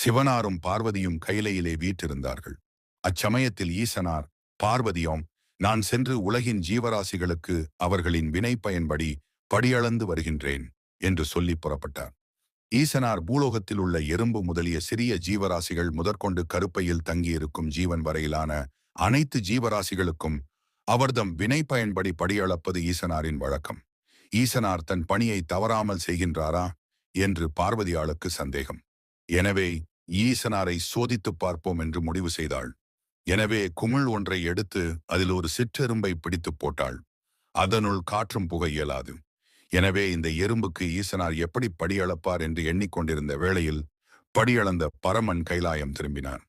சிவனாரும் பார்வதியும் கைலையிலே வீற்றிருந்தார்கள். அச்சமயத்தில் ஈசனார் பார்வதியோம், நான் சென்று உலகின் ஜீவராசிகளுக்கு அவர்களின் வினை பயன்படி படியளந்து வருகின்றேன் என்று சொல்லி புறப்பட்டார். ஈசனார் பூலோகத்தில் உள்ள எறும்பு முதலிய சிறிய ஜீவராசிகள் முதற்கொண்டு கருப்பையில் தங்கியிருக்கும் ஜீவன் வரையிலான அனைத்து ஜீவராசிகளுக்கும் அவர்தம் வினை பயன்படி படியளப்பது ஈசனாரின் வழக்கம். ஈசனார் தன் பணியை தவறாமல் செய்கின்றாரா என்று பார்வதியாளுக்கு சந்தேகம். எனவே ஈசனாரை சோதித்துப் பார்ப்போம் என்று முடிவு செய்தாள். எனவே குமிழ் ஒன்றை எடுத்து அதில் ஒரு சிற்றெரும்பை பிடித்துப் போட்டாள். அதனுள் காற்றும் புக இயலாது. எனவே இந்த எறும்புக்கு ஈசனார் எப்படி படியளப்பார் என்று எண்ணிக்கொண்டிருந்த வேளையில் படியளந்த பரமன் கைலாயம் திரும்பினார்.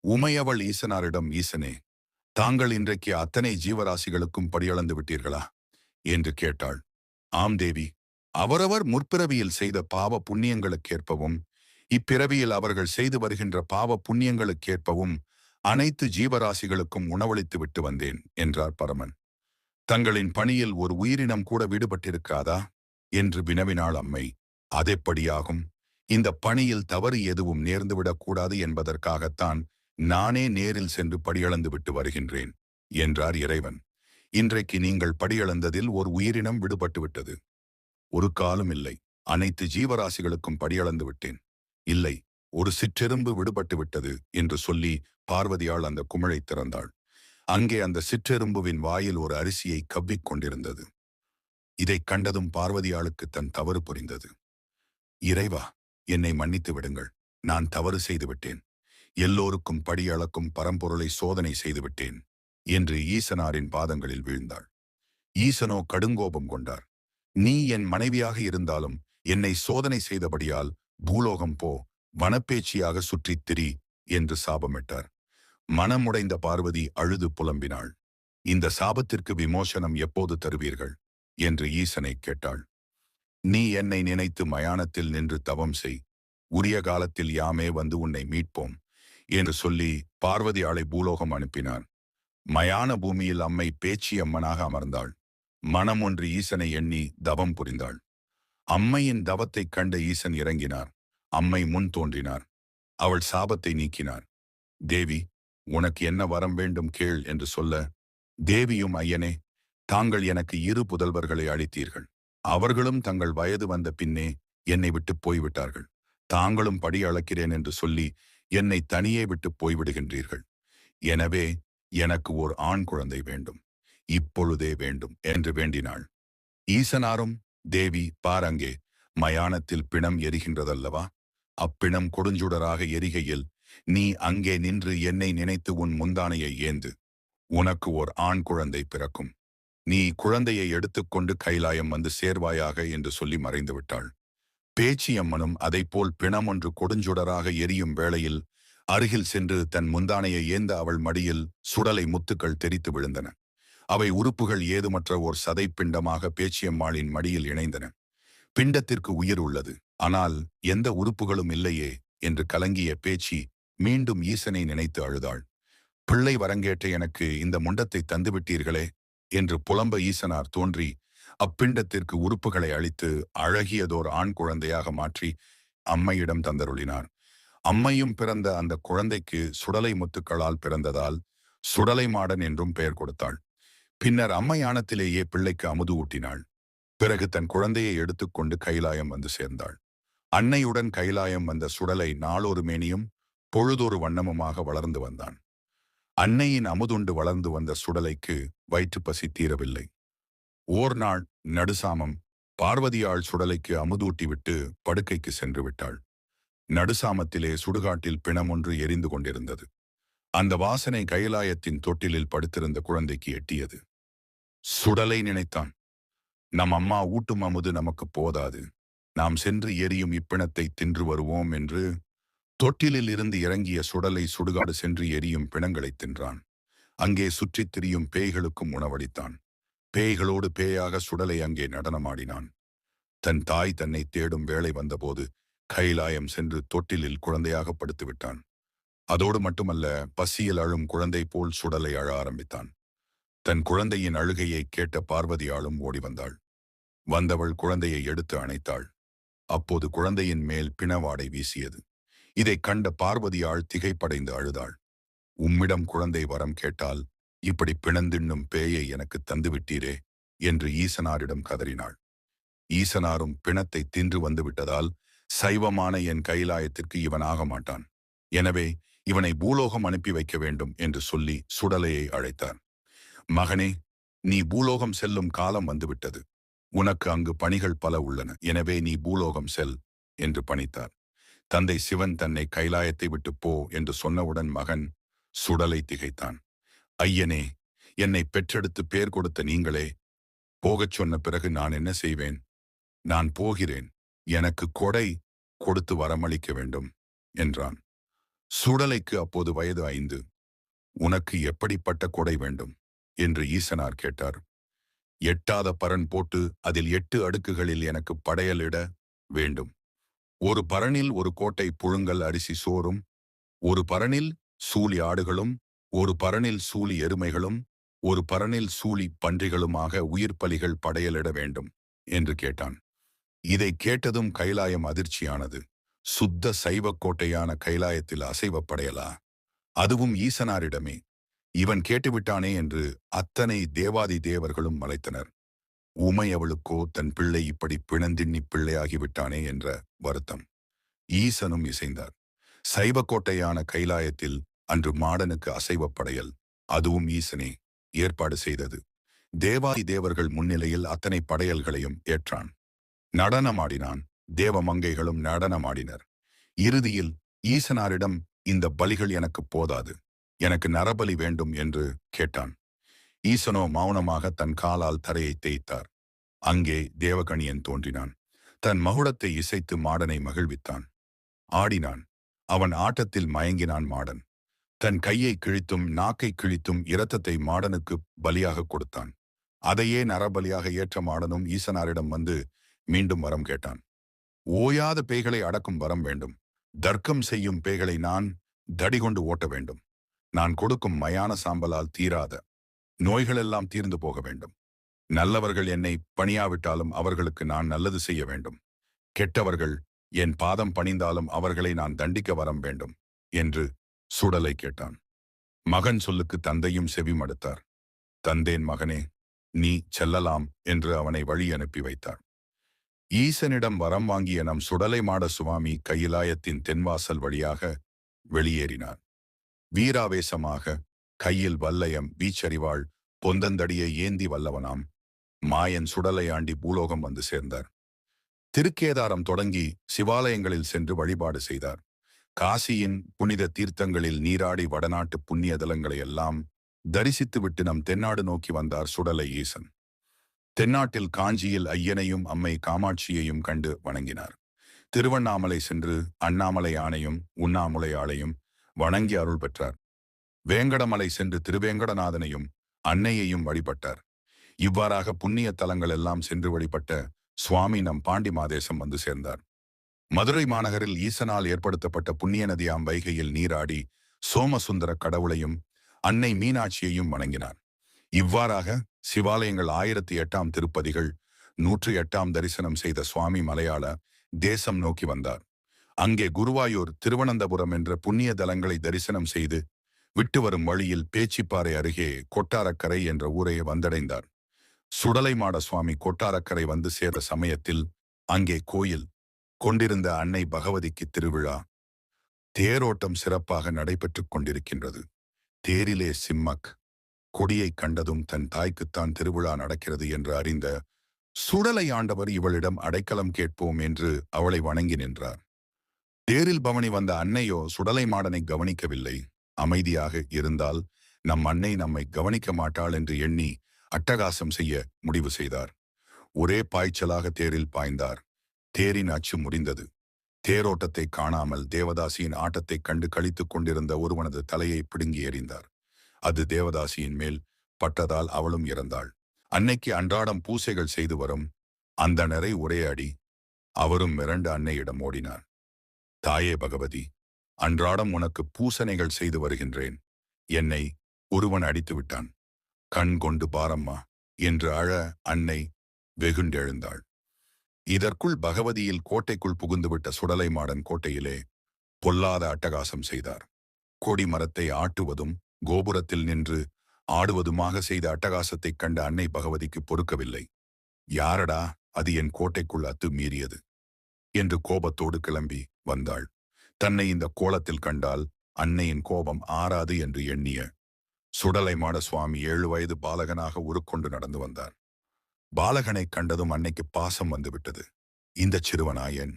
உமையவள் ஈசனாரிடம், ஈசனே, தாங்கள் இன்றைக்கு அத்தனை ஜீவராசிகளுக்கும் படியளந்து விட்டீர்களா என்று கேட்டாள். ஆம் தேவி, அவரவர் முற்பிறவியில் செய்த பாவ புண்ணியங்களுக்கேற்பவும் இப்பிறவியில் அவர்கள் செய்து வருகின்ற பாவ புண்ணியங்களுக்கேற்பவும் அனைத்து ஜீவராசிகளுக்கும் உணவளித்து விட்டு வந்தேன் என்றார் பரமன். தங்களின் பணியில் ஒரு உயிரினம் கூட விடுபட்டிருக்காதா என்று வினவினாள் அம்மை. அதெப்படியாகும்? இந்த பணியில் தவறு எதுவும் நேர்ந்துவிடக்கூடாது என்பதற்காகத்தான் நானே நேரில் சென்று படியளந்து விட்டு வருகின்றேன் என்றார் இறைவன். இன்றைக்கு நீங்கள் படியளந்ததில் ஒரு உயிரினம் விடுபட்டு விட்டது. ஒரு காலம் இல்லை, அனைத்து ஜீவராசிகளுக்கும் படியளந்து விட்டேன். இல்லை, ஒரு சிற்றெரும்பு விடுபட்டு விட்டது என்று சொல்லி பார்வதியாள் அந்த குமிழை திறந்தாள். அங்கே அந்த சிற்றெரும்புவின் வாயில் ஒரு அரிசியை கவ்விக் கொண்டிருந்தது. இதைக் கண்டதும் பார்வதியாளுக்கு தன் தவறு புரிந்தது. இறைவா, என்னை மன்னித்து விடுங்கள். நான் தவறு செய்துவிட்டேன். எல்லோருக்கும் படியளக்கும் பரம்பொருளை சோதனை செய்துவிட்டேன் என்று ஈசனாரின் பாதங்களில் வீழ்ந்தாள். ஈசனோ கடுங்கோபம் கொண்டார். நீ என் மனைவியாக இருந்தாலும் என்னை சோதனை செய்தபடியால் பூலோகம் போ, வனப்பேச்சியாக சுற்றித் திரி என்று சாபமிட்டார். மனமுடைந்த பார்வதி அழுது புலம்பினாள். இந்த சாபத்திற்கு விமோசனம் எப்போது தருவீர்கள் என்று ஈசனை கேட்டாள். நீ என்னை நினைத்து மயானத்தில் நின்று தவம் செய். உரிய காலத்தில் யாமே வந்து உன்னை மீட்போம் என்று சொல்லி பார்வதியாளை பூலோகம் அனுப்பினார். மயான பூமியில் அம்மை பேச்சியம்மனாக அமர்ந்தாள். மனம் ஒன்று ஈசனை எண்ணி தவம் புரிந்தாள். அம்மையின் தவத்தைக் கண்ட ஈசன் இறங்கினார். அம்மை முன் தோன்றினார். அவள் சாபத்தை நீக்கினார். தேவி, உனக்கு என்ன வரம் வேண்டும் கேள் என்று சொல்ல, தேவியும், ஐயனே, தாங்கள் எனக்கு 2 புதல்வர்களை அளித்தீர்கள். அவர்களும் தங்கள் வயது வந்த பின்னே என்னை விட்டு போய்விட்டார்கள். தாங்களும் படி அளக்கிறேன் என்று சொல்லி என்னை தனியே விட்டு போய்விடுகின்றீர்கள். எனவே எனக்கு ஓர் ஆண் குழந்தை வேண்டும், இப்பொழுதே வேண்டும் என்று வேண்டினாள். ஈசனாரும், தேவி, பாரங்கே, மயானத்தில் பிணம் எரிகின்றதல்லவா? அப்பிணம் கொடுஞ்சுடராக எரிகையில் நீ அங்கே நின்று என்னை நினைத்து உன் முந்தானையை ஏந்து. உனக்கு ஓர் ஆண் குழந்தை பிறக்கும். நீ குழந்தையை எடுத்துக்கொண்டு கைலாயம் வந்து சேர்வாயாக என்று சொல்லி மறைந்து விட்டாள். பேச்சியம்மனும் அதைப்போல் பிணம் ஒன்று கொடுஞ்சுடராக எரியும் வேளையில் அருகில் சென்று தன் முந்தானையை ஏந்த அவள் மடியில் சுடலை முத்துக்கள் தெரித்து விழுந்தன. அவை உறுப்புகள் ஏதுமற்ற ஓர் சதை பிண்டமாக பேச்சியம்மாளின் மடியில் இணைந்தன. பிண்டத்திற்கு உயிர் உள்ளது, ஆனால் எந்த உறுப்புகளும் இல்லையே என்று கலங்கிய பேச்சி மீண்டும் ஈசனை நினைத்து அழுதாள். பிள்ளை வரங்கேற்ற எனக்கு இந்த முண்டத்தை தந்துவிட்டீர்களே என்று புலம்ப ஈசனார் தோன்றி அப்பிண்டத்திற்கு உறுப்புகளை அளித்து அழகியதோர் ஆண் குழந்தையாக மாற்றி அம்மையிடம் தந்தருளினார். அம்மையும் பிறந்த அந்த குழந்தைக்கு சுடலை முத்துக்களால் பிறந்ததால் சுடலை மாடன் என்றும் பெயர் கொடுத்தாள். பின்னர் அம்மையானத்திலேயே பிள்ளைக்கு அமுது ஊட்டினாள். பிறகு தன் குழந்தையை எடுத்துக்கொண்டு கைலாயம் வந்து சேர்ந்தாள். அன்னையுடன் கைலாயம் வந்த சுடலை நாளொரு மேனியும் பொழுதொரு வண்ணமுமாக வளர்ந்து வந்தான். அன்னையின் அமுதுண்டு வளர்ந்து வந்த சுடலைக்கு வயிற்றுப்பசி தீரவில்லை. ஓர் நாள் நடுசாமம் பார்வதியாள் சுடலைக்கு அமுதூட்டிவிட்டு படுக்கைக்கு சென்று விட்டாள். நடுசாமத்திலே சுடுகாட்டில் பிணம் ஒன்று எரிந்து கொண்டிருந்தது. அந்த வாசனை கைலாயத்தின் தொட்டிலில் படுத்திருந்த குழந்தைக்கு எட்டியது. சுடலை நினைத்தான், நம் அம்மா ஊட்டும் அமுது நமக்கு போதாது, நாம் சென்று எரியும் இப்பிணத்தை தின்று வருவோம் என்று தொட்டிலில் இருந்து இறங்கிய சுடலை சுடுகாடு சென்று எரியும் பிணங்களை தின்றான். அங்கே சுற்றித் திரியும் பேய்களுக்கும் உணவளித்தான். பேய்களோடு பேயாக சுடலை அங்கே நடனமாடினான். தன் தாய் தன்னை தேடும் வேளை வந்தபோது கைலாயம் சென்று தொட்டிலில் குழந்தையாக படுத்துவிட்டான். அதோடு மட்டுமல்ல, பசியில் அழும் குழந்தை போல் சுடலை அழ ஆரம்பித்தான். தன் குழந்தையின் அழுகையை கேட்ட பார்வதியாளும் ஓடி வந்தாள். வந்தவள் குழந்தையை எடுத்து அணைத்தாள். அப்போது குழந்தையின் மேல் பிணவாடை வீசியது. இதைக் கண்ட பார்வதியாள் திகைப்படைந்து அழுதாள். உம்மிடம் குழந்தை வரம் கேட்டால் இப்படி பிணந்தின்னும் பேயை எனக்கு தந்துவிட்டீரே என்று ஈசனாரிடம் கதறினாள். ஈசனாரும் பிணத்தை தின்று வந்துவிட்டதால் சைவமான என் கைலாயத்திற்கு இவன் ஆக மாட்டான். எனவே இவனை பூலோகம் அனுப்பி வைக்க வேண்டும் என்று சொல்லி சுடலையை அழைத்தார். மகனே, நீ பூலோகம் செல்லும் காலம் வந்துவிட்டது. உனக்கு அங்கு பணிகள் பல உள்ளன. எனவே நீ பூலோகம் செல் என்று பணித்தார். தந்தை சிவன் தன்னை கைலாயத்தை விட்டு போ என்று சொன்னவுடன் மகன் சுடலை திகைத்தான். ஐயனே, என்னை பெற்றெடுத்து பேர் கொடுத்த நீங்களே போகச் சொன்ன பிறகு நான் என்ன செய்வேன்? நான் போகிறேன். எனக்கு கொடை கொடுத்து வரமளிக்க வேண்டும் என்றான். சுடலைக்கு அப்போது வயது 5. உனக்கு எப்படிப்பட்ட கொடை வேண்டும் என்று ஈசனார் கேட்டார். எட்டாத பரண் போட்டு அதில் 8 அடுக்குகளில் எனக்கு படையலிட வேண்டும். ஒரு பரணில் ஒரு கோட்டை புழுங்கல் அரிசி சோறும், ஒரு பரணில் சூழி ஆடுகளும், ஒரு பரணில் சூழி எருமைகளும், ஒரு பரணில் சூழி பன்றிகளுமாக உயிர் பலிகள் படையலிட வேண்டும் என்று கேட்டான். இதை கேட்டதும் கைலாயம் அதிர்ச்சியானது. சுத்த சைவக் கோட்டையான கைலாயத்தில் அசைவ படையலா? அதுவும் ஈசனாரிடமே. இவன் கேட்டுவிட்டானே என்று அத்தனை தேவாதி தேவர்களும் மலைத்தனர். உமையவளுக்கோ தன் பிள்ளை இப்படி பிணந்தின்னி பிள்ளையாகிவிட்டானே என்ற வருத்தம். ஈசனும் இசைந்தார். சைவக்கோட்டையான கைலாயத்தில் அன்று மாடனுக்கு அசைவப் படையல், அதுவும் ஈசனே ஏற்பாடு செய்தது. தேவாதி தேவர்கள் முன்னிலையில் அத்தனை படையல்களையும் ஏற்றான். நடனமாடினான். தேவ மங்கைகளும் நடனமாடினர். இறுதியில் ஈசனாரிடம், இந்த பலிகள் எனக்கு போதாது, எனக்கு நரபலி வேண்டும் என்று கேட்டான். ஈசனோ மௌனமாக தன் காலால் தரையை தேய்த்தார். அங்கே தேவகணியன் தோன்றினான். தன் மகுடத்தை இசைத்து மாடனை மகிழ்வித்தான். ஆடினான். அவன் ஆட்டத்தில் மயங்கினான் மாடன். தன் கையை கிழித்தும் நாக்கை கிழித்தும் இரத்தத்தை மாடனுக்கு பலியாக கொடுத்தான். அதையே நரபலியாக ஏற்ற மாடனும் ஈசனாரிடம் வந்து மீண்டும் வரம் கேட்டான். ஓயாத பேய்களை அடக்கும் வரம் வேண்டும். தர்க்கம் செய்யும் பேய்களை நான் தடிகொண்டு ஓட்ட வேண்டும். நான் கொடுக்கும் மயான சாம்பலால் தீராத நோய்களெல்லாம் தீர்ந்து போக வேண்டும். நல்லவர்கள் என்னை பணியாவிட்டாலும் அவர்களுக்கு நான் நல்லது செய்ய வேண்டும். கெட்டவர்கள் என் பாதம் பணிந்தாலும் அவர்களை நான் தண்டிக்க வரம் வேண்டும் என்று சுடலை கேட்டான். மகன் சொல்லுக்கு தந்தையும் செவி மடுத்தார். தந்தேன் மகனே, நீ செல்லலாம் என்று அவனை வழி அனுப்பி வைத்தார். ஈசனிடம் வரம் வாங்கிய நம் சுடலை மாட சுவாமி கையிலாயத்தின் தென்வாசல் வழியாக வெளியேறினார். வீராவேசமாக கையில் வல்லயம் வீச்சறிவாள் பொந்தந்தடியை ஏந்தி வல்லவனாம் மாயன் சுடலை ஆண்டி பூலோகம் வந்து சேர்ந்தார். திருக்கேதாரம் தொடங்கி சிவாலயங்களில் சென்று வழிபாடு செய்தார். காசியின் புனித தீர்த்தங்களில் நீராடி வடநாட்டு புண்ணிய தலங்களை எல்லாம் தரிசித்துவிட்டு நம் தென்னாடு நோக்கி வந்தார் சுடலை ஈசன். தென்னாட்டில் காஞ்சியில் ஐயனையும் அம்மை காமாட்சியையும் கண்டு வணங்கினார். திருவண்ணாமலை சென்று அண்ணாமலை ஆணையும் உண்ணாமுலை ஆளையும் வணங்கி அருள் பெற்றார். வேங்கடமலை சென்று திருவேங்கடநாதனையும் அன்னையையும் வழிபட்டார். இவ்வாறாக புண்ணிய தலங்கள் எல்லாம் சென்று வழிபட்ட சுவாமி நம் பாண்டி மாதேசம் வந்து சேர்ந்தார். மதுரை மாநகரில் ஈசனால் ஏற்படுத்தப்பட்ட புண்ணிய நதியாம் வைகையில் நீராடி சோமசுந்தர கடவுளையும் அன்னை மீனாட்சியையும் வணங்கினார். இவ்வாறாக சிவாலயங்கள் 1008 திருப்பதிகள் 108 தரிசனம் செய்த சுவாமி மலையாள தேசம் நோக்கி வந்தார். அங்கே குருவாயூர் திருவனந்தபுரம் என்ற புண்ணிய தலங்களை தரிசனம் செய்து விட்டு வரும் வழியில் பேச்சிப்பாறை அருகே கொட்டாரக்கரை என்ற ஊரை வந்தடைந்தார். சுடலை மாட சுவாமி கொட்டாரக்கரை வந்து சேர்ந்த சமயத்தில் அங்கே கோயில் கொண்டிருந்த அன்னை பகவதிக்கு திருவிழா. தேரோட்டம் சிறப்பாக நடைபெற்றுக் கொண்டிருக்கின்றது. தேரிலே சிம்மக் கொடியை கண்டதும் தன் தாய்க்குத்தான் திருவிழா நடக்கிறது என்று அறிந்த சுடலை ஆண்டவர் இவளிடம் அடைக்கலம் கேட்போம் என்று அவளை வணங்கி நின்றார். தேரில் பவனி வந்த அன்னையோ சுடலை மாடனை கவனிக்கவில்லை. அமைதியாக இருந்தால் நம் அன்னை நம்மை கவனிக்க மாட்டாள் என்று எண்ணி அட்டகாசம் செய்ய முடிவு செய்தார். ஒரே பாய்ச்சலாக தேரில் பாய்ந்தார். தேரின் அச்சு முடிந்தது. தேரோட்டத்தை காணாமல் தேவதாசியின் ஆட்டத்தைக் கண்டு கழித்துக் கொண்டிருந்த ஒருவனது தலையை பிடுங்கி எறிந்தார். அது தேவதாசியின் மேல் பட்டதால் அவளும் இறந்தாள். அன்னைக்கு அன்றாடம் பூசைகள் செய்து வரும் அந்தணரை ஒரே அடி. அவரும் மிரண்டு அன்னையிடம் ஓடினார். தாயே பகவதி, அன்றாடம் உனக்கு பூசனைகள் செய்து வருகின்றேன். என்னை ஒருவன் அடித்து விட்டான். கண் கொண்டு பாரம்மா என்று அழ அன்னை வெகுண்டெழுந்தாள். இதற்குள் பகவதியில் கோட்டைக்குள் புகுந்துவிட்ட சுடலை மாடன் கோட்டையிலே பொல்லாத அட்டகாசம் செய்தார். கொடி மரத்தை ஆட்டுவதும் கோபுரத்தில் நின்று ஆடுவதுமாக செய்த அட்டகாசத்தைக் கண்ட அன்னை பகவதிக்கு பொறுக்கவில்லை. யாரடா அது என் கோட்டைக்குள் அத்துமீறியது என்று கோபத்தோடு கிளம்பி வந்தாள். தன்னை இந்த கோலத்தில் கண்டால் அன்னையின் கோபம் ஆறாது என்று எண்ணிய சுடலைமாட சுவாமி 7 வயது பாலகனாக உருக்கொண்டு நடந்து வந்தார். பாலகனை கண்டதும் அன்னைக்கு பாசம் வந்துவிட்டது. இந்த சிறுவனாயன்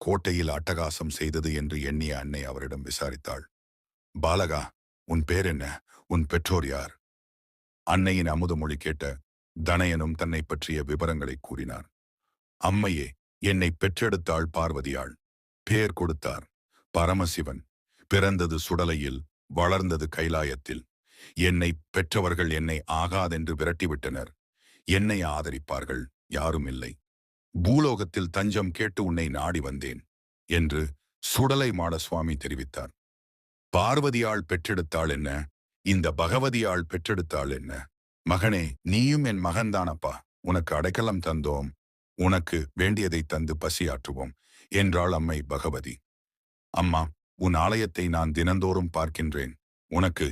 கோட்டையில் அட்டகாசம் செய்தது என்று எண்ணிய அன்னை அவரிடம் விசாரித்தாள். பாலகா, உன் பேர் என்ன? உன் பெற்றோர் யார்? அன்னையின் அமுதமொழி கேட்ட தனயனும் தன்னை பற்றிய விவரங்களை கூறினார். அம்மையே, என்னை பெற்றெடுத்தாள் பார்வதியாள். பேர் கொடுத்தார் பரமசிவன். பிறந்தது சுடலையில், வளர்ந்தது கைலாயத்தில். என்னை பெற்றவர்கள் என்னை ஆகாதென்று விரட்டிவிட்டனர். என்னை ஆதரிப்பார்கள் யாரும் இல்லை. பூலோகத்தில் தஞ்சம் கேட்டு உன்னை நாடி வந்தேன் என்று சுடலை மாட சுவாமி தெரிவித்தார். பார்வதியாள் பெற்றெடுத்தாள் என்ன, இந்த பகவதியாள் பெற்றெடுத்தாள் என்ன? மகனே, நீயும் என் மகன்தானப்பா. உனக்கு அடைக்கலம் தந்தோம், உனக்கு வேண்டியதை தந்து பசியாற்றுவோம் என்றாள் அம்மை பகவதி. அம்மா, உன் ஆலயத்தை நான் தினந்தோறும் பார்க்கின்றேன். உனக்கு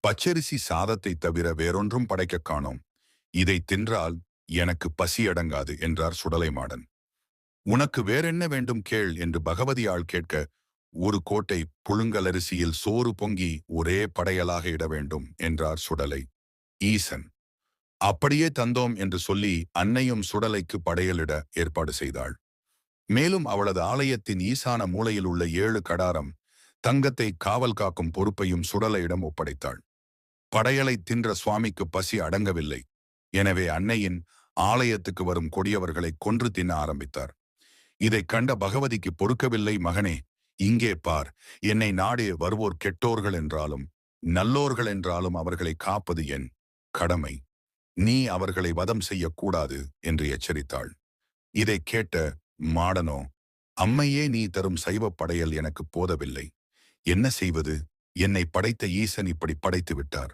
பச்சரிசி சாதத்தை தவிர வேறொன்றும் படைக்கக் காணோம். இதை தின்றால் எனக்கு பசி அடங்காது என்றார் சுடலைமாடன். உனக்கு வேறென்ன வேண்டும் கேள் என்று பகவதியாள் கேட்க, ஒரு கோட்டை புழுங்கலரிசியில் சோறு பொங்கி ஒரே படையலாக இட வேண்டும் என்றார் சுடலை. ஈசன் அப்படியே தந்தோம் என்று சொல்லி அன்னையும் சுடலைக்கு படையலிட ஏற்பாடு செய்தாள். மேலும் அவளது ஆலயத்தின் ஈசான மூலையில் உள்ள 7 கடாரம் தங்கத்தை காவல் காக்கும் பொறுப்பையும் சுடலையிடம் ஒப்படைத்தாள். படையலை தின்ற சுவாமிக்கு பசி அடங்கவில்லை. எனவே அன்னையின் ஆலயத்துக்கு வரும் கொடியவர்களை கொன்று தின்ன ஆரம்பித்தார். இதைக் கண்ட பகவதிக்கு பொறுக்கவில்லை. மகனே, இங்கே பார், என்னை நாடி வருவோர் கெட்டோர்கள் என்றாலும் நல்லோர்கள் என்றாலும் அவர்களை காப்பது என் கடமை. நீ அவர்களை வதம் செய்யக்கூடாது என்று எச்சரித்தாள். இதை கேட்ட மாடனோ, அம்மையே, நீ தரும் சைவப் படையல் எனக்கு போதவில்லை. என்ன செய்வது? என்னை படைத்த ஈசன் இப்படி படைத்து விட்டார்.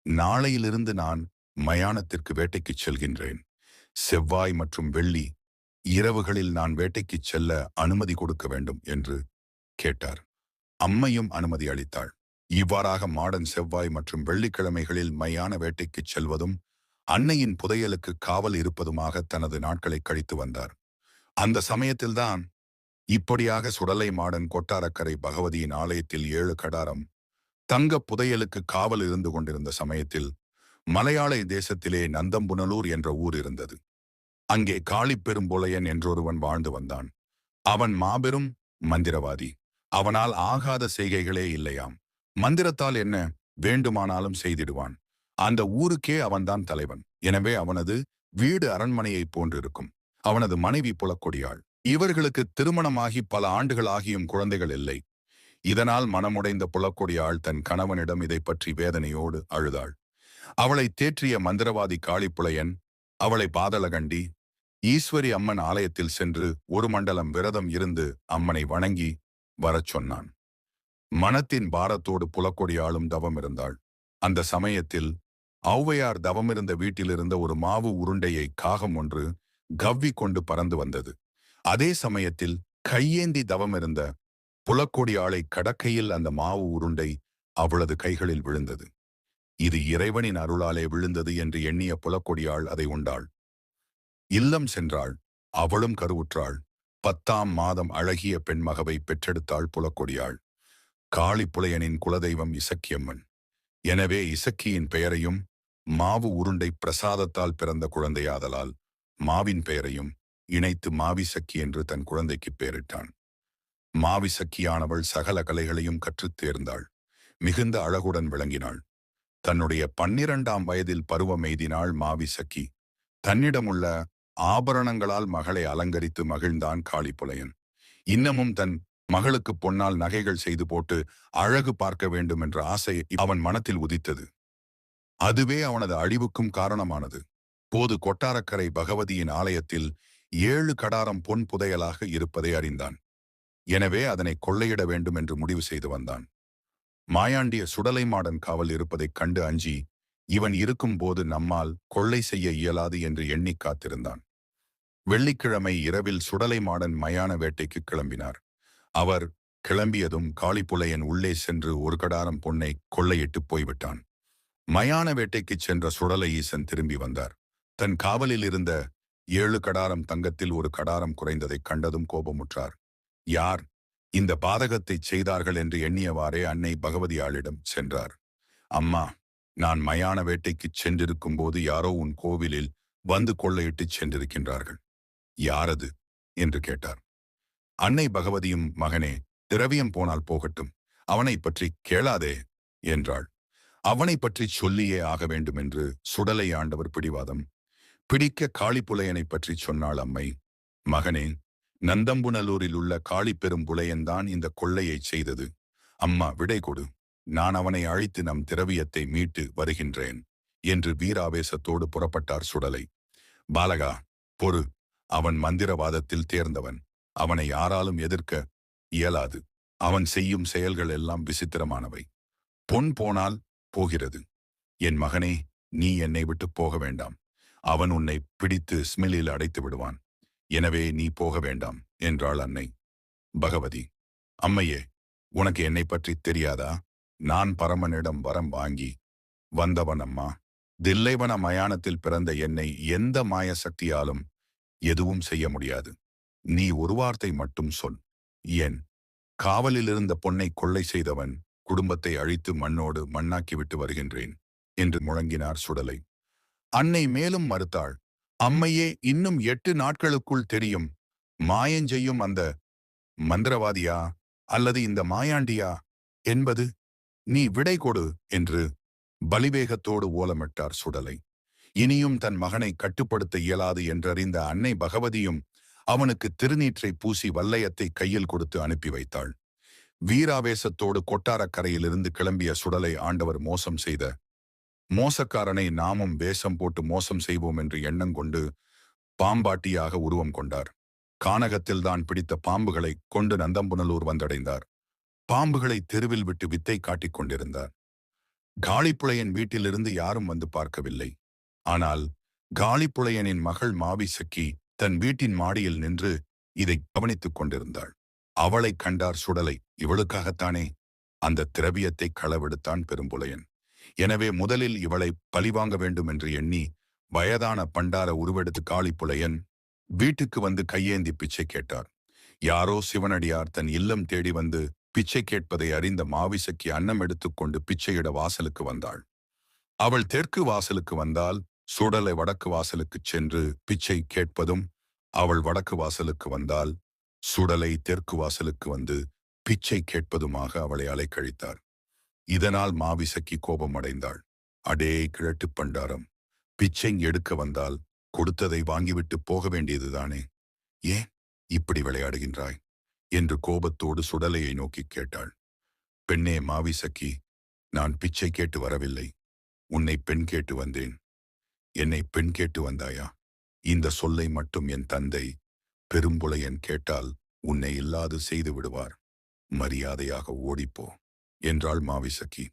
நாளையிலிருந்து நான் மயானத்திற்கு வேட்டைக்குச் செல்கின்றேன். செவ்வாய் மற்றும் வெள்ளி இரவுகளில் நான் வேட்டைக்குச் செல்ல அனுமதி கொடுக்க வேண்டும் என்று கேட்டார். அம்மையும் அனுமதி அளித்தாள். இவ்வாறாக மாடன் செவ்வாய் மற்றும் வெள்ளிக்கிழமைகளில் மயான வேட்டைக்குச் செல்வதும் அன்னையின் புதையலுக்கு காவல் இருப்பதுமாக தனது நாட்களை கழித்து வந்தார். அந்த சமயத்தில்தான் இப்படியாக சுடலை மாடன் கொட்டாரக்கரை பகவதியின் ஆலயத்தில் 7 கடாரம் தங்க புதையலுக்கு காவல் இருந்து கொண்டிருந்த சமயத்தில் மலையாள தேசத்திலே நந்தம்புனலூர் என்ற ஊர் இருந்தது. அங்கே காளிப்பெரும்புலையன் என்றொருவன் வாழ்ந்து வந்தான். அவன் மாபெரும் மந்திரவாதி. அவனால் ஆகாத செய்கைகளே இல்லையாம். மந்திரத்தால் என்ன வேண்டுமானாலும் செய்திடுவான். அந்த ஊருக்கே அவன்தான் தலைவன். எனவே அவனது வீடு அரண்மனையைப் போன்றிருக்கும். அவனது மனைவி புலக்கொடியாள். இவர்களுக்கு திருமணமாகி பல ஆண்டுகள் ஆகியும் குழந்தைகள் இல்லை. இதனால் மனமுடைந்த புலக்கொடியாள் தன் கணவனிடம் இதை பற்றி வேதனையோடு அழுதாள். அவளை தேற்றிய மந்திரவாதி காளிப்புலையன் அவளை பாதளகண்டி ஈஸ்வரி அம்மன் ஆலயத்தில் சென்று 1 மண்டலம் விரதம் இருந்து அம்மனை வணங்கி வரச் சொன்னான். மனத்தின் பாரத்தோடு புலக்கொடியாளும் தவம் இருந்தாள். அந்த சமயத்தில் ஔவையார் தவமிருந்த வீட்டிலிருந்த ஒரு மாவு உருண்டையை காகம் ஒன்று கவ்வி கொண்டு பறந்து வந்தது. அதே சமயத்தில் கையேந்தி தவமிருந்த புலக்கொடியாளை கடக்கையில் அந்த மாவு உருண்டை அவளது கைகளில் விழுந்தது. இது இறைவனின் அருளாலே விழுந்தது என்று எண்ணிய புலக்கொடியாள் அதை உண்டாள். இல்லம் சென்றாள். அவளும் கருவுற்றாள். 10ஆம் மாதம் அழகிய பெண்மகவை பெற்றெடுத்தாள் புலக்கொடியாள். காளிப்புலையனின் குலதெய்வம் இசக்கியம்மன். எனவே இசக்கியின் பெயரையும் மாவு உருண்டை பிரசாதத்தால் பிறந்த குழந்தையாதலால் மாவின் பெயரையும் இணைத்து மாவிசக்கி என்று தன் குழந்தைக்கு பெயரிட்டான். மாவிசக்கியானவள் சகல கலைகளையும் கற்றுத் தேர்ந்தாள். மிகுந்த அழகுடன் விளங்கினாள். தன்னுடைய 12ஆம் வயதில் பருவமெய்தினாள் மாவிசக்கி. தன்னிடமுள்ள ஆபரணங்களால் மகளை அலங்கரித்து மகிழ்ந்தான் காளிப்புலையன். இன்னமும் தன் மகளுக்கு பொன்னால் நகைகள் செய்து போட்டு அழகு பார்க்க வேண்டும் என்ற ஆசை அவன் மனத்தில் உதித்தது. அதுவே அவனது அழிவுக்கும் காரணமானது. போது கொட்டாரக்கரை பகவதியின் ஆலயத்தில் 7 கடாரம் பொன் புதையலாக இருப்பதை அறிந்தான். எனவே அதனை கொள்ளையிட வேண்டும் என்று முடிவு செய்து வந்தான். மாயாண்டிய சுடலைமாடன் காவல் இருப்பதைக் கண்டு அஞ்சி இவன் இருக்கும்போது நம்மால் கொள்ளை செய்ய இயலாது என்று எண்ணி காத்திருந்தான். வெள்ளிக்கிழமை இரவில் சுடலைமாடன் மயான வேட்டைக்கு கிளம்பினார். அவர் கிளம்பியதும் காளிப்புலையன் உள்ளே சென்று ஒரு கடாரம் பொன்னை கொள்ளையிட்டு போய்விட்டான். மயான வேட்டைக்குச் சென்ற சுடலை ஈசன் திரும்பி வந்தார். தன் காவலில் இருந்த 7 கடாரம் தங்கத்தில் ஒரு கடாரம் குறைந்ததைக் கண்டதும் கோபமுற்றார். யார் இந்த பாதகத்தைச் செய்தார்கள் என்று எண்ணியவாறே அன்னை பகவதியாளிடம் சென்றார். அம்மா, நான் மயான வேட்டைக்குச் சென்றிருக்கும் போது யாரோ உன் கோவிலில் வந்து கொள்ளையிட்டுச் சென்றிருக்கின்றார்கள். யாரது என்று கேட்டார். அன்னை பகவதியும், மகனே, திரவியம் போனால் போகட்டும், அவனை பற்றி கேளாதே என்றாள். அவனை பற்றி சொல்லியே ஆக வேண்டும் என்று சுடலை ஆண்டவர் பிடிவாதம் பிடிக்க காளிப்புலையனை பற்றி சொன்னாள் அம்மை. மகனே, நந்தம்புனலூரில் உள்ள காளிப்பெரும் புலையன்தான் இந்த கொள்ளையைச் செய்தது. அம்மா, விடை கொடு. நான் அவனை அழைத்து நம் திரவியத்தை மீட்டு வருகின்றேன் என்று வீராவேசத்தோடு புறப்பட்டார் சுடலை. பாலகா, பொறு. அவன் மந்திரவாதத்தில் தேர்ந்தவன். அவனை யாராலும் எதிர்க்க இயலாது. அவன் செய்யும் செயல்கள் எல்லாம் விசித்திரமானவை. பொன் போனால் போகிறது. என் மகனே, நீ என்னை விட்டு போக வேண்டாம். அவன் உன்னை பிடித்து ஸ்மில்லில் அடைத்து விடுவான். எனவே நீ போக வேண்டாம் என்றாள் அன்னை பகவதி. அம்மையே, உனக்கு என்னை பற்றி தெரியாதா? நான் பரமனிடம் வரம் வாங்கி வந்தவன் அம்மா. தில்லைவன மயானத்தில் பிறந்த என்னை எந்த மாய சக்தியாலும் எதுவும் செய்ய முடியாது. நீ ஒரு வார்த்தை மட்டும் சொல். என் காவலில் இருந்த பொன்னை கொள்ளை செய்தவன் குடும்பத்தை அழித்து மண்ணோடு மண்ணாக்கிவிட்டு வருகின்றேன் என்று முழங்கினார் சுடலை. அன்னை மேலும் மறுத்தாள். அம்மையே, இன்னும் 8 நாட்களுக்குள் தெரியும். மாயஞ்செய்யும் அந்த மந்திரவாதியா அல்லது இந்த மாயாண்டியா என்பது. நீ விடை கொடு என்று பலிவேகத்தோடு ஓலமிட்டார் சுடலை. இனியும் தன் மகனை கட்டுப்படுத்த இயலாது என்றறிந்த அன்னை பகவதியும் அவனுக்கு திருநீற்றை பூசி வல்லையத்தை கையில் கொடுத்து அனுப்பி வைத்தாள். வீராவேசத்தோடு கொட்டாரக்கரையிலிருந்து கிளம்பிய சுடலை ஆண்டவர் மோசம் செய்த மோசக்காரனை நாமும் வேஷம் போட்டு மோசம் செய்வோம் என்று எண்ணம் கொண்டு பாம்பாட்டியாக உருவம் கொண்டார். கானகத்தில்தான் பிடித்த பாம்புகளை கொண்டு நந்தம்புனலூர் வந்தடைந்தார். பாம்புகளை தெருவில் விட்டு வித்தை காட்டிக் கொண்டிருந்தார். காளிப்புலையன் வீட்டிலிருந்து யாரும் வந்து பார்க்கவில்லை. ஆனால் காளிப்புலையனின் மகள் மாவிசக்கி தன் வீட்டின் மாடியில் நின்று இதை கவனித்துக் கொண்டிருந்தாள். அவளை கண்டார் சுடலை. இவளுக்காகத்தானே அந்த திரவியத்தை களவெடுத்தான் பெரும்புலையன். எனவே முதலில் இவளை பழிவாங்க வேண்டும் என்று எண்ணி வயதான பண்டார உருவெடுத்து காளிப்புலையன் வீட்டுக்கு வந்து கையேந்தி பிச்சை கேட்டார். யாரோ சிவனடியார் தன் இல்லம் தேடி வந்து பிச்சை கேட்பதை அறிந்த மாவிசக்கி அன்னம் எடுத்துக்கொண்டு பிச்சையிட வாசலுக்கு வந்தாள். அவள் தெற்கு வாசலுக்கு வந்தால் சுடலை வடக்கு வாசலுக்குச் சென்று பிச்சை கேட்பதும், அவள் வடக்கு வாசலுக்கு வந்தால் சுடலை தெற்கு வாசலுக்கு வந்து பிச்சை கேட்பதுமாக அவளை அலைக்கழித்தார். இதனால் மாவிசக்கி கோபம் அடைந்தாள். அடே கிழட்டு பண்டாரம், பிச்சை எடுக்க வந்தால் கொடுத்ததை வாங்கிவிட்டு போக வேண்டியதுதானே? ஏன் இப்படி விளையாடுகின்றாய் என்று கோபத்தோடு சுடலையை நோக்கி கேட்டாள். பெண்ணே மாவிசக்கி, நான் பிச்சை கேட்டு வரவில்லை. உன்னை பெண் கேட்டு வந்தேன். என்னை பெண் கேட்டு வந்தாயா? இந்த சொல்லை மட்டும் என் தந்தை பெரும்புலையன் கேட்டால் உன்னை இல்லாது செய்து விடுவார். மரியாதையாக ஓடிப்போ என்றாள் மாவிசக்கி.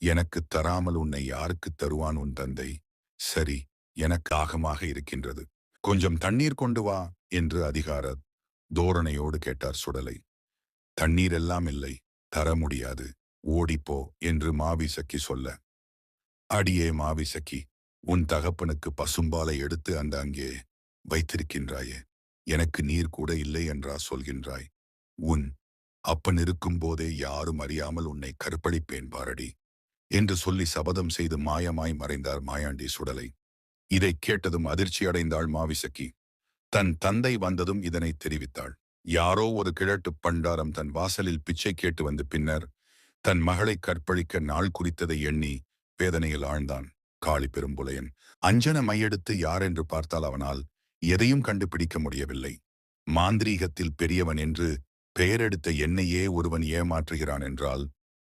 எனக்கு தராமல் உன்னை யாருக்கு தருவான் உன் தந்தை? சரி, எனக்கு ஆகமாக இருக்கின்றது. கொஞ்சம் தண்ணீர் கொண்டு வா என்று அதிகார தோரணையோடு கேட்டார் சுடலை. தண்ணீர் எல்லாம் இல்லை, தர முடியாது, ஓடிப்போ என்று மாவிசக்கி சொல்ல, அடியே மாவிசக்கி, உன் தகப்பனுக்கு பசும்பாலை எடுத்து அந்த அங்கே வைத்திருக்கின்றாயே, எனக்கு நீர் கூட இல்லை என்றா சொல்கின்றாய்? உன் அப்பன் இருக்கும் போதே யாரும் அறியாமல் உன்னை கற்பழிப்பேன் பாரடி என்று சொல்லி சபதம் செய்து மாயமாய் மறைந்தார் மாயாண்டி சுடலை. இதை கேட்டதும் அதிர்ச்சி அடைந்தாள் மாவிசக்கி. தன் தந்தை வந்ததும் இதனை தெரிவித்தாள். யாரோ ஒரு கிழட்டு பண்டாரம் தன் வாசலில் பிச்சை கேட்டு வந்து பின்னர் தன் மகளை கற்பழிக்க நாள் குறித்ததை எண்ணி வேதனையில் ஆழ்ந்தான் காளி பெரும்புலையன். அஞ்சன மையெடுத்து யார் என்று பார்த்தால் அவனால் எதையும் கண்டுபிடிக்க முடியவில்லை. மாந்திரீகத்தில் பெரியவன் என்று பெயரெடுத்த என்னையே ஒருவன் ஏமாற்றுகிறான் என்றால்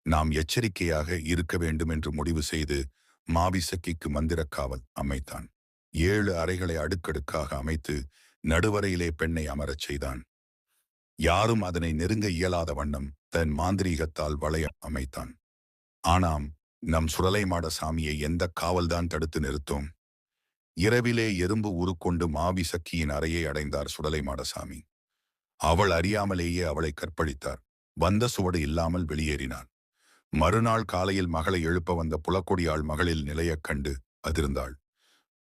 நாம் எச்சரிக்கையாக இருக்க வேண்டும் என்று முடிவு செய்து மாவிசக்கிக்கு மந்திரக்காவல் அமைத்தான். 7 அறைகளை அடுக்கடுக்காக அமைத்து நடுவரையிலே பெண்ணை அமரச் செய்தான். யாரும் அதனை நெருங்க இயலாத வண்ணம் தன் மாந்திரீகத்தால் வளைய அமைத்தான். ஆனாம் நம் சுடலைமாட சாமியை எந்த காவல்தான் தடுத்து நிறுத்தும்? இரவிலே எறும்பு உருக்கொண்டு மாவிசக்கியின் அறையை அடைந்தார் சுடலைமாட சாமி. அவள் அறியாமலேயே அவளை கற்பழித்தார். வந்த சுவடு இல்லாமல் வெளியேறினான். மறுநாள் காலையில் மகளை எழுப்ப வந்த புலக்கொடியாள் மகளில் நிலையக் கண்டு அதிர்ந்தாள்.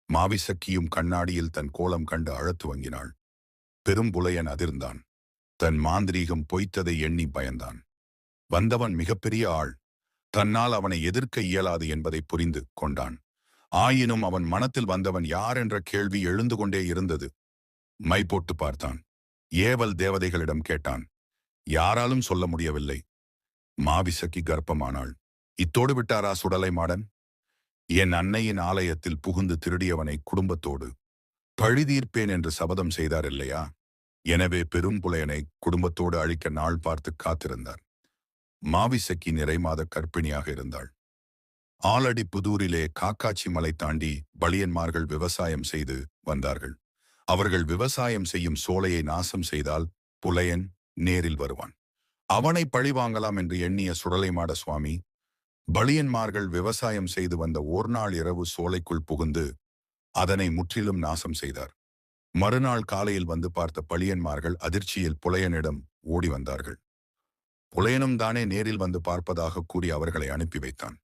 மாவிசக்கியும் கண்ணாடியில் தன் கோலம் கண்டு அழத் துவங்கினாள். பெரும்புலையன் அதிர்ந்தான். தன் மாந்திரீகம் பொய்த்ததை எண்ணி பயந்தான். வந்தவன் மிகப்பெரிய ஆள். தன்னால் அவனை எதிர்க்க இயலாது என்பதை புரிந்து கொண்டான். ஆயினும் அவன் மனத்தில் வந்தவன் யார் என்ற கேள்வி எழுந்து கொண்டே இருந்தது. மை போட்டு பார்த்தான். ஏவல் தேவதைகளிடம் கேட்டான். யாராலும் சொல்ல முடியவில்லை. மாவிசக்கி கர்ப்பமானாள். இத்தோடு விட்டாரா சுடலை மாடன்? என் அன்னையின் ஆலயத்தில் புகுந்து திருடியவனை குடும்பத்தோடு பழிதீர்ப்பேன் என்று சபதம் செய்தார் இல்லையா? எனவே பெரும்புலையனை குடும்பத்தோடு அழிக்க நாள் பார்த்து காத்திருந்தார். மாவிசக்கி நிறைமாத கர்ப்பிணியாக இருந்தாள். ஆலடி புதூரிலே காக்காச்சி மலை தாண்டி பளியன்மார்கள் விவசாயம் செய்து வந்தார்கள். அவர்கள் விவசாயம் செய்யும் சோலையை நாசம் செய்தால் புலையன் நேரில் வருவான். அவனை பழிவாங்கலாம் என்று எண்ணிய சுடலைமாட சுவாமி பளியன்மார்கள் விவசாயம் செய்து வந்த ஓர்நாள் இரவு சோலைக்குள் புகுந்து அதனை முற்றிலும் நாசம் செய்தார். மறுநாள் காலையில் வந்து பார்த்த பளியன்மார்கள் அதிர்ச்சியில் புலையனிடம் ஓடி வந்தார்கள். புலையனும் தானே நேரில் வந்து பார்ப்பதாக கூறி அவர்களை அனுப்பி வைத்தான்.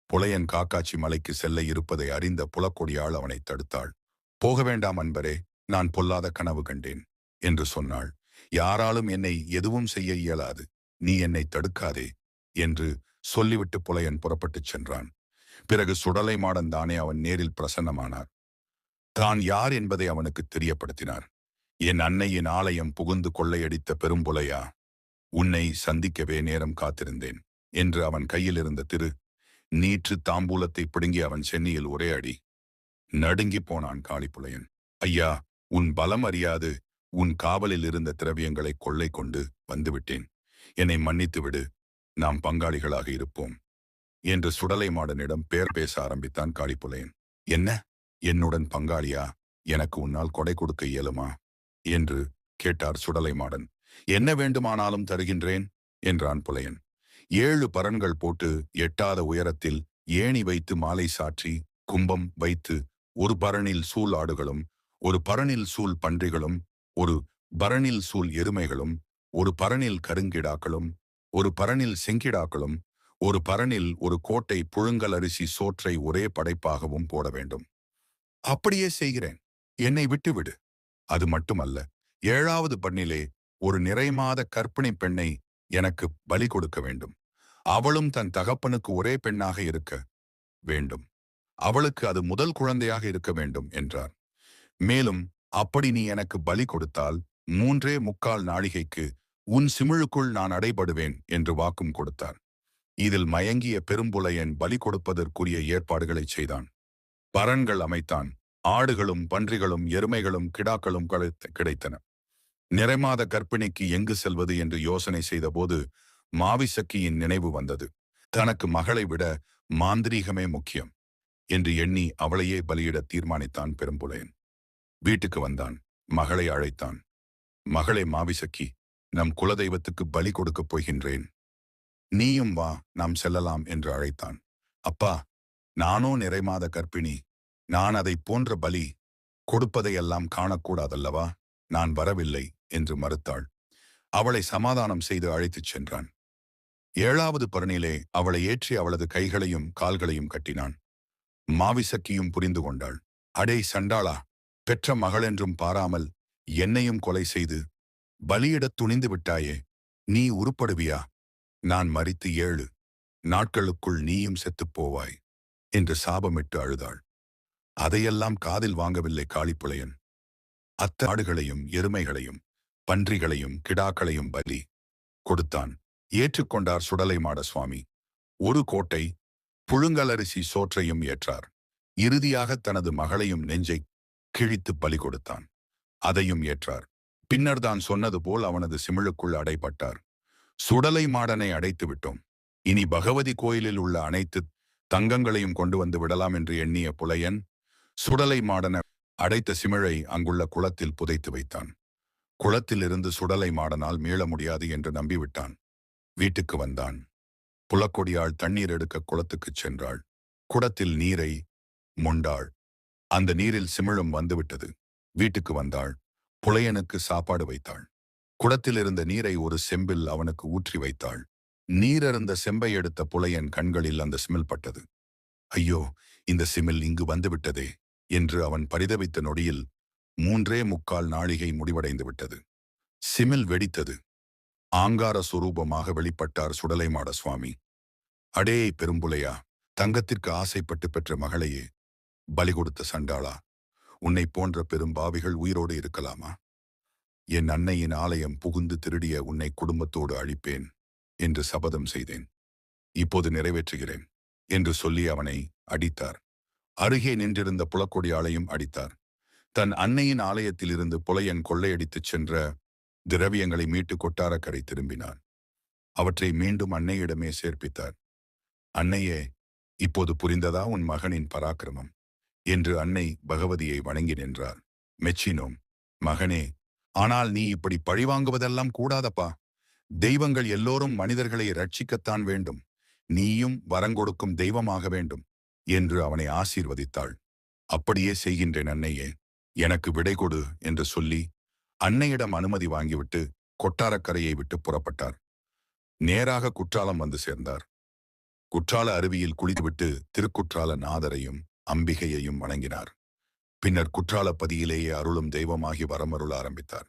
புலையன் காக்காச்சி மலைக்கு செல்ல இருப்பதை அறிந்த புலக்கொடியாள் அவனை தடுத்தாள். போக வேண்டாம் அன்பரே, நான் பொல்லாத கனவு கண்டேன் என்று சொன்னாள். யாராலும் என்னை எதுவும் செய்ய இயலாது, நீ என்னை தடுக்காதே என்று சொல்லிவிட்டு புலையன் புறப்பட்டுச் சென்றான். பிறகு சுடலை மாடன் தானே அவன் நேரில் பிரசன்னமானார். தான் யார் என்பதை அவனுக்கு தெரியப்படுத்தினார். என் அன்னையின் ஆலயம் புகுந்து கொள்ளையடித்த பெரும்புலையா, உன்னை சந்திக்கவே நேரம் காத்திருந்தேன் என்று அவன் கையில் இருந்த நீற்று தாம்பூலத்தை பிடுங்கி அவன் சென்னியில் ஒரே அடி. நடுங்கி போனான் காளிப்புலையன். ஐயா, உன் பலம் அறியாது உன் காவலில் இருந்த திரவியங்களை கொள்ளை கொண்டு வந்துவிட்டேன். என்னை மன்னித்து விடு, நாம் பங்காளிகளாக இருப்போம் என்று சுடலை மாடனிடம் பேர் பேச ஆரம்பித்தான் காளிப்புலையன். என்ன, என்னுடன் பங்காளியா? எனக்கு உன்னால் கொடை கொடுக்க இயலுமா என்று கேட்டார் சுடலை மாடன். என்ன வேண்டுமானாலும் தருகின்றேன் என்றான் புலையன். 7 பரன்கள் போட்டு எட்டாத உயரத்தில் ஏணி வைத்து மாலை சாற்றி கும்பம் வைத்து ஒரு பரனில் சூல் ஆடுகளும், ஒரு பரனில் சூல் பன்றிகளும், ஒரு பரனில் சூல் எருமைகளும், ஒரு பரனில் கருங்கிடாக்களும், ஒரு பரனில் செங்கிடாக்களும், ஒரு பரனில் ஒரு கோட்டை புழுங்கல் அரிசி சோற்றை ஒரே படைப்பாகவும் போட வேண்டும். அப்படியே செய்கிறேன், என்னை விட்டுவிடு. அது மட்டுமல்ல, 7வது பண்ணிலே ஒரு நிறைமாத கர்ப்பிணி பெண்ணை எனக்கு பலி கொடுக்க வேண்டும். அவளும் தன் தகப்பனுக்கு ஒரே பெண்ணாக இருக்க வேண்டும். அவளுக்கு அது முதல் குழந்தையாக இருக்க வேண்டும் என்றார். மேலும், அப்படி நீ எனக்கு பலி கொடுத்தால் 3.25 நாழிகைக்கு உன் சிமிழுக்குள் நான் அடைபடுவேன் என்று வாக்கும் கொடுத்தார். இதில் மயங்கிய பெரும்புலையன் பலி கொடுப்பதற்குரிய ஏற்பாடுகளை செய்தான். பரன்கள் அமைத்தான். ஆடுகளும் பன்றிகளும் எருமைகளும் கிடாக்களும் கிடைத்தன. நிறைமாத கர்ப்பிணிக்கு எங்கு செல்வது என்று யோசனை செய்தபோது மாவிசக்கியின் நினைவு வந்தது. தனக்கு மகளை விட மாந்திரீகமே முக்கியம் என்று எண்ணி அவளையே பலியிட தீர்மானித்தான் பெரும்புலையன். வீட்டுக்கு வந்தான். மகளை அழைத்தான். மகளே மாவிசக்கி, நம் குலதெய்வத்துக்கு பலி கொடுக்கப் போகின்றேன். நீயும் வா, நாம் செல்லலாம் என்று அழைத்தான். அப்பா, நானோ நிறைமாத கர்ப்பிணி. நான் அதை போன்ற பலி கொடுப்பதையெல்லாம் காணக்கூடாதல்லவா? நான் வரவில்லை என்று மறுத்தாள். அவளை சமாதானம் செய்து அழைத்துச் சென்றான். 7வது பரனிலே அவளை ஏற்றி அவளது கைகளையும் கால்களையும் கட்டினான். மாவிசக்கியும் புரிந்து கொண்டாள். அடே சண்டாளா, பெற்ற மகளென்றும் பாராமல் என்னையும் கொலை செய்து பலியிடத் துணிந்து விட்டாயே, நீ உருப்படுவியா? நான் மரித்து 7 நாட்களுக்குள் நீயும் செத்துப் போவாய் என்று சாபமிட்டு அழுதாள். அதையெல்லாம் காதில் வாங்கவில்லை காளிப்புலையன். ஆடுகளையும் எருமைகளையும் பன்றிகளையும் கிடாக்களையும் பலி கொடுத்தான். ஏற்றுக்கொண்டார் சுடலை மாட சுவாமி. ஒரு கோட்டை புழுங்கலரிசி சோற்றையும் ஏற்றார். இறுதியாக தனது மகளையும் நெஞ்சை கிழித்து பலி கொடுத்தான். அதையும் ஏற்றார். பின்னர் தான் சொன்னது போல் அவனது சிமிழுக்குள் அடைப்பட்டார். சுடலை மாடனை அடைத்து விட்டோம். இனி பகவதி கோயிலில் உள்ள அனைத்து தங்கங்களையும் கொண்டு வந்து விடலாம் என்று எண்ணிய புலையன் சுடலை மாடன அடைத்த சிமிழை அங்குள்ள குளத்தில் புதைத்து வைத்தான். குளத்திலிருந்து சுடலை மாடனால் மீள முடியாது என்று நம்பிவிட்டான். வீட்டுக்கு வந்தான். புலக்கொடியாள் தண்ணீர் எடுக்க குளத்துக்குச் சென்றாள். குடத்தில் நீரை மொண்டாள். அந்த நீரில் சிமிழும் வந்துவிட்டது. வீட்டுக்கு வந்தாள். புலையனுக்கு சாப்பாடு வைத்தாள். குடத்தில் இருந்த நீரை ஒரு செம்பில் அவனுக்கு ஊற்றி வைத்தாள். நீரருந்த செம்பை எடுத்த புலையன் கண்களில் அந்த சிமிழ் பட்டது. ஐயோ, இந்த சிமிழ் இங்கு வந்துவிட்டதே என்று அவன் பரிதவித்த நொடியில் 3.75 நாழிகை முடிவடைந்து விட்டது. சிமிழ் வெடித்தது. ஆங்கார சுரூபமாக வெளிப்பட்டார் சுடலைமாட சுவாமி. அடே பெரும்புலையா, தங்கத்திற்கு ஆசைப்பட்டு பெற்ற மகளையே பலி கொடுத்த சண்டாளா, உன்னை போன்ற பெரும்பாவிகள் உயிரோடு இருக்கலாமா? என் அன்னையின் ஆலயம் புகுந்து திருடிய உன்னை குடும்பத்தோடு அழிப்பேன் என்று சபதம் செய்தேன். இப்போது நிறைவேற்றுகிறேன் என்று சொல்லி அவனை அடித்தார். அருகே நின்றிருந்த புலக்கொடியாளையும் அடித்தார். தன் அன்னையின் ஆலயத்திலிருந்து புலையன் கொள்ளையடித்துச் சென்ற திரவியங்களை மீட்டு கொட்டாரக்கரை திரும்பினான். அவற்றை மீண்டும் அன்னையிடமே சேர்ப்பித்தார். அன்னையே, இப்போது புரிந்ததா உன் மகனின் பராக்கிரமம் என்று அன்னை பகவதியை வணங்கி நின்றார். மெச்சினோம் மகனே, ஆனால் நீ இப்படி பழிவாங்குவதெல்லாம் கூடாதப்பா. தெய்வங்கள் எல்லோரும் மனிதர்களை ரட்சிக்கத்தான் வேண்டும். நீயும் வரங்கொடுக்கும் தெய்வமாக வேண்டும் என்று அவனை ஆசீர்வதித்தாள். அப்படியே செய்கின்றேன் அன்னையே, எனக்கு விடை கொடு என்று சொல்லி அன்னையிடம் அனுமதி வாங்கிவிட்டு கொட்டாரக்கரையை விட்டு புறப்பட்டார். நேராக குற்றாலம் வந்து சேர்ந்தார். குற்றால அருவியில் குளித்துவிட்டு திருக்குற்றால நாதரையும் அம்பிகையையும் வணங்கினார். பின்னர் குற்றாலப்பதியிலேயே அருளும் தெய்வமாகி வரமருள ஆரம்பித்தார்.